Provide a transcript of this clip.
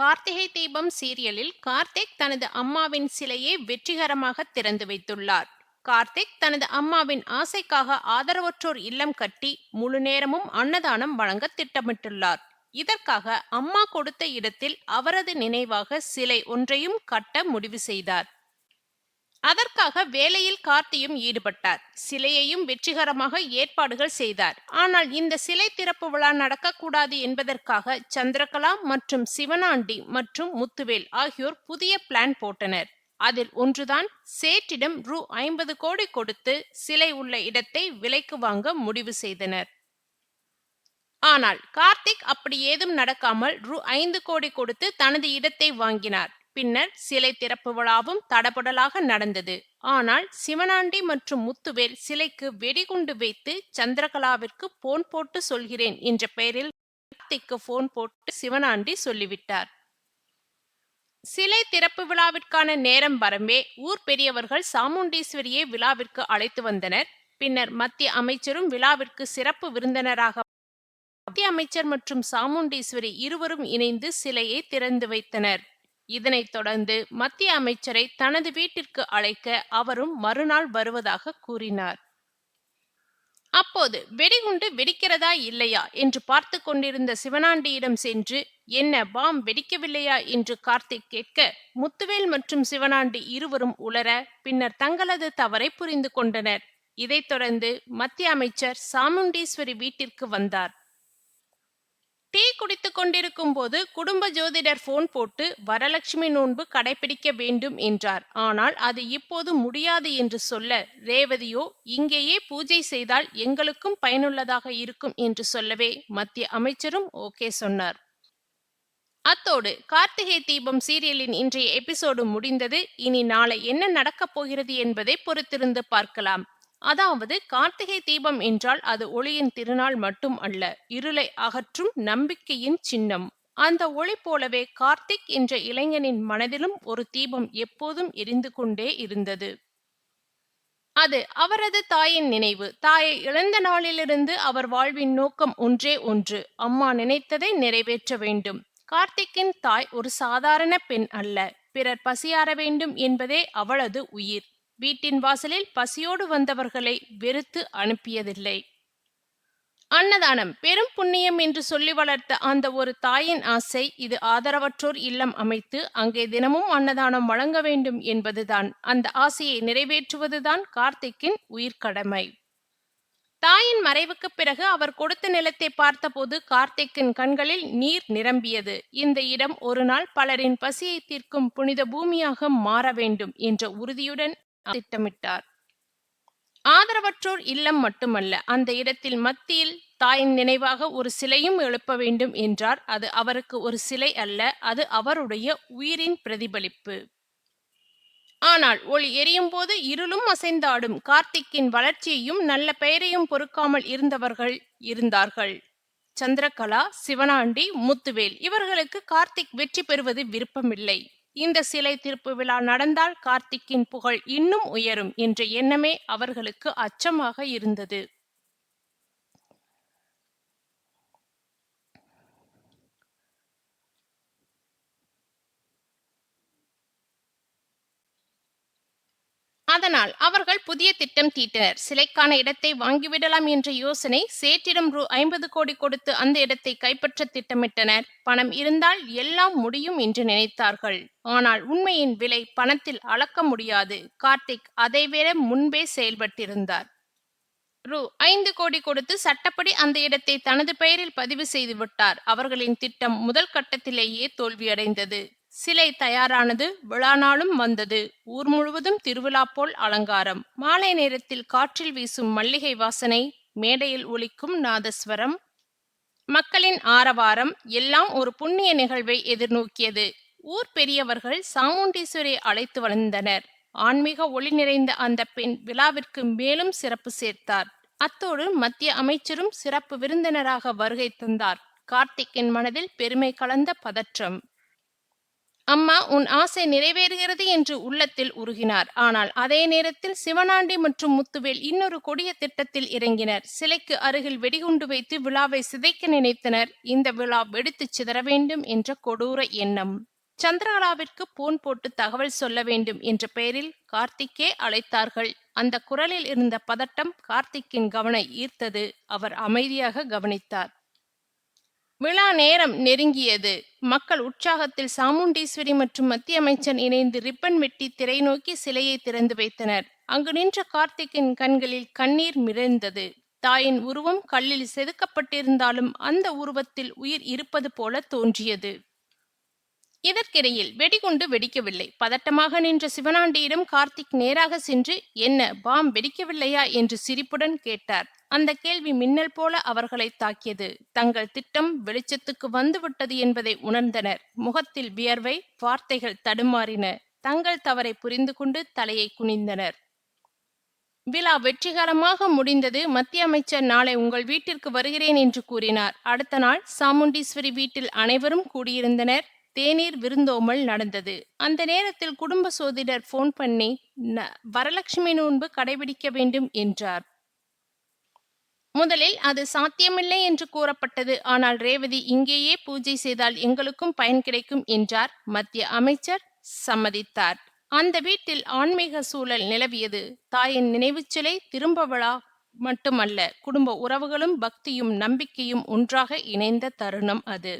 கார்த்திகை தீபம் சீரியலில் கார்த்திக் தனது அம்மாவின் சிலையை வெற்றிகரமாக திறந்து வைத்துள்ளார். கார்த்திக் தனது அம்மாவின் ஆசைக்காக ஆதரவற்றோர் இல்லம் கட்டி முழு நேரமும் அன்னதானம் வழங்க திட்டமிட்டுள்ளார். இதற்காக அம்மா கொடுத்த இடத்தில் அவரது நினைவாக சிலை ஒன்றையும் கட்ட முடிவு செய்தார். அதற்காக வேலையில் கார்த்தியும் ஈடுபட்டார். சிலையையும் வெற்றிகரமாக ஏற்பாடுகள் செய்தார். ஆனால் இந்த சிலை திறப்பு விழா நடக்கக்கூடாது என்பதற்காக சந்திரகலா மற்றும் சிவனாண்டி மற்றும் முத்துவேல் ஆகியோர் புதிய பிளான் போட்டனர். அதில் ஒன்றுதான் சேட்டிடம் ரூ. 50 கோடி கொடுத்து சிலை உள்ள இடத்தை விலைக்கு வாங்க முடிவு செய்தனர். ஆனால் கார்த்திக் அப்படி ஏதும் நடக்காமல் ரூ. 5 கோடி கொடுத்து தனது இடத்தை வாங்கினார். பின்னர் சிலை திறப்பு விழாவும் தடபுடலாக நடந்தது. ஆனால் சிவனாண்டி மற்றும் முத்துவேல் சிலைக்கு வெடிகுண்டு வைத்து சந்திரகலாவிற்கு போன் போட்டு சொல்கிறேன் என்ற பெயரில் கார்த்திக்கு போன் போட்டு சிவனாண்டி சொல்லிவிட்டார். சிலை திறப்பு விழாவிற்கான நேரம் வரம்பே ஊர் பெரியவர்கள் சாமுண்டீஸ்வரியை விழாவிற்கு அழைத்து வந்தனர். பின்னர் மத்திய அமைச்சரும் விழாவிற்கு சிறப்பு விருந்தினராக மத்திய அமைச்சர் மற்றும் சாமுண்டீஸ்வரி இருவரும் இணைந்து சிலையை திறந்து வைத்தனர். இதனைத் தொடர்ந்து மத்திய அமைச்சரை தனது வீட்டிற்கு அழைக்க அவரும் மறுநாள் வருவதாக கூறினார். அப்போது வெடிகுண்டு வெடிக்கிறதா இல்லையா என்று பார்த்து கொண்டிருந்த சிவனாண்டியிடம் சென்று என்ன பாம் வெடிக்கவில்லையா என்று கார்த்திக் கேட்க முத்துவேல் மற்றும் சிவனாண்டி இருவரும் உளர பின்னர் தங்களது தவறை புரிந்து கொண்டனர். இதைத் தொடர்ந்து மத்திய அமைச்சர் சாமுண்டீஸ்வரி வீட்டிற்கு வந்தார். டீ குடித்துக் கொண்டிருக்கும் போது குடும்ப ஜோதிடர் போன் போட்டு வரலட்சுமி நோன்பு கடைபிடிக்க வேண்டும் என்றார். ஆனால் அது இப்போது முடியாது என்று சொல்ல ரேவதியோ இங்கேயே பூஜை செய்தால் எங்களுக்கும் பயனுள்ளதாக இருக்கும் என்று சொல்லவே மத்திய அமைச்சரும் ஓகே சொன்னார். அத்தோடு கார்த்திகை தீபம் சீரியலின் இன்றைய எபிசோடு முடிந்தது. இனி நாளை என்ன நடக்கப் போகிறது என்பதை பொறுத்திருந்து பார்க்கலாம். அதாவது கார்த்திகை தீபம் என்றால் அது ஒளியின் திருநாள் மட்டும் அல்ல, இருளை அகற்றும் நம்பிக்கையின் சின்னம். அந்த ஒளி போலவே கார்த்திக் என்ற இளைஞனின் மனதிலும் ஒரு தீபம் எப்போதும் எரிந்து கொண்டே இருந்தது. அது அவரது தாயின் நினைவு. தாயை இழந்த நாளிலிருந்து அவர் வாழ்வின் நோக்கம் ஒன்றே ஒன்று, அம்மா நினைத்ததை நிறைவேற்ற வேண்டும். கார்த்திக்கின் தாய் ஒரு சாதாரண பெண் அல்ல, பிறர் பசியாற வேண்டும் என்பதே அவளது உயிர். வீட்டின் வாசலில் பசியோடு வந்தவர்களை வெறுத்து அனுப்பியதில்லை. அன்னதானம் பெரும் புண்ணியம் என்று சொல்லி வளர்த்த அந்த ஒரு தாயின் ஆசை இது ஆதரவற்றோர் இல்லம் அமைத்து அங்கே தினமும் அன்னதானம் வழங்க வேண்டும் என்பதுதான். அந்த ஆசையை நிறைவேற்றுவதுதான் கார்த்திக்கின் உயிர்க்கடமை. தாயின் மறைவுக்கு பிறகு அவர் கொடுத்த நிலத்தை பார்த்தபோது கார்த்திக்கின் கண்களில் நீர் நிரம்பியது. இந்த இடம் ஒரு நாள் பலரின் பசியை தீர்க்கும் புனித பூமியாக மாற வேண்டும் என்ற உறுதியுடன் திட்டமிட்டார். ஆதரவற்றோர் இல்லம் மட்டுமல்ல, அந்த இடத்தில் மத்தியில் தாயின் நினைவாக ஒரு சிலையும் எழுப்ப வேண்டும் என்றார். அது அவருக்கு ஒரு சிலை அல்ல, அது அவருடைய உயிரின் பிரதிபலிப்பு. ஆனால் ஒளி எரியும் போது இருளும் அசைந்தாடும். கார்த்திக்கின் வளர்ச்சியையும் நல்ல பெயரையும் பொறுக்காமல் இருந்தவர்கள் இருந்தார்கள். சந்திரகலா, சிவனாண்டி, முத்துவேல் இவர்களுக்கு கார்த்திக் வெற்றி பெறுவது விருப்பமில்லை. இந்த சிலை திறப்பு விழா நடந்தால் கார்த்திக்கின் புகழ் இன்னும் உயரும் என்ற எண்ணமே அவர்களுக்கு அச்சமாக இருந்தது. அதனால் அவர்கள் புதிய திட்டம் தீட்டினர். சிலைக்கான இடத்தை வாங்கிவிடலாம் என்ற யோசனை. சேட்டிடம் ரூ. 50 கோடி கொடுத்து அந்த இடத்தை கைப்பற்ற திட்டமிட்டனர். பணம் இருந்தால் எல்லாம் முடியும் என்று நினைத்தார்கள். ஆனால் உண்மையின் விலை பணத்தில் அளக்க முடியாது. கார்த்திக் அதைவிட முன்பே செயல்பட்டிருந்தார். ரூ. 5 கோடி கொடுத்து சட்டப்படி அந்த இடத்தை தனது பெயரில் பதிவு செய்து விட்டார். அவர்களின் திட்டம் முதல் கட்டத்திலேயே தோல்வியடைந்தது. சிலை தயாரானது. விழா நாளும் வந்தது. ஊர் முழுவதும் திருவிழா போல் அலங்காரம். மாலை நேரத்தில் காற்றில் வீசும் மல்லிகை வாசனை, மேடையில் ஒலிக்கும் நாதஸ்வரம், மக்களின் ஆரவாரம் எல்லாம் ஒரு புண்ணிய நிகழ்வை எதிர்நோக்கியது. ஊர் பெரியவர்கள் சாமுண்டீஸ்வரியை அழைத்து வந்தனர். ஆன்மீக ஒளி நிறைந்த அந்த பெண் விழாவிற்கு மேலும் சிறப்பு சேர்த்தார். அத்தோடு மத்திய அமைச்சரும் சிறப்பு விருந்தினராக வருகை தந்தார். கார்த்திக்கின் மனதில் பெருமை கலந்த பதற்றம். அம்மா, உன் ஆசை நிறைவேறுகிறது என்று உள்ளத்தில் உருகினார். ஆனால் அதே நேரத்தில் சிவனாண்டி மற்றும் முத்துவேல் இன்னொரு கொடிய திட்டத்தில் இறங்கினர். சிலைக்கு அருகில் வெடிகுண்டு வைத்து விழாவை சிதைக்க நினைத்தனர். இந்த விழா வெடித்துச் சிதற வேண்டும் என்ற கொடூர எண்ணம். சந்திரகலாவிற்கு போன் போட்டு தகவல் சொல்ல வேண்டும் என்ற பெயரில் கார்த்திக்கே அழைத்தார்கள். அந்த குரலில் இருந்த பதட்டம் கார்த்திக்கின் கவனம் ஈர்த்தது. அவர் அமைதியாக கவனித்தார். விழா நேரம் நெருங்கியது. மக்கள் உற்சாகத்தில் சாமுண்டீஸ்வரி மற்றும் மத்திய அமைச்சர் இணைந்து ரிப்பன் வெட்டி திரை நோக்கி சிலையை திறந்து வைத்தனர். அங்கு நின்ற கார்த்திக்கின் கண்களில் கண்ணீர் மிதந்தது. தாயின் உருவம் கல்லில் செதுக்கப்பட்டிருந்தாலும் அந்த உருவத்தில் உயிர் இருப்பது போல தோன்றியது. இதற்கிடையில் வெடிகுண்டு வெடிக்கவில்லை. பதட்டமாக நின்ற சிவனாண்டியிடம் கார்த்திக் நேராக சென்று, என்ன, பாம் வெடிக்கவில்லையா என்று சிரிப்புடன் கேட்டார். அந்த கேள்வி மின்னல் போல அவர்களை தாக்கியது. தங்கள் திட்டம் வெளிச்சத்துக்கு வந்துவிட்டது என்பதை உணர்ந்தனர். முகத்தில் வியர்வை, வார்த்தைகள் தடுமாறின. தங்கள் தவறை புரிந்து கொண்டு தலையை குனிந்தனர். விழா வெற்றிகரமாக முடிந்தது. மத்திய அமைச்சர் நாளை உங்கள் வீட்டிற்கு வருகிறேன் என்று கூறினார். அடுத்த நாள் சாமுண்டீஸ்வரி வீட்டில் அனைவரும் கூடியிருந்தனர். தேநீர் விருந்தோமல் நடந்தது. அந்த நேரத்தில் குடும்ப சோதிடர் போன் பண்ணி வரலட்சுமி நோன்பு கடைபிடிக்க வேண்டும் என்றார். முதலில் அது சாத்தியமில்லை என்று கூறப்பட்டது. ஆனால் ரேவதி இங்கேயே பூஜை செய்தால் எங்களுக்கும் பயன் கிடைக்கும் என்றார். மத்திய அமைச்சர் சம்மதித்தார். அந்த வீட்டில் ஆன்மீக சூழல் நிலவியது. தாயின் நினைவுச் சிலை திரும்ப விழா மட்டுமல்ல, குடும்ப உறவுகளும் பக்தியும் நம்பிக்கையும் ஒன்றாக இணைந்த தருணம் அது.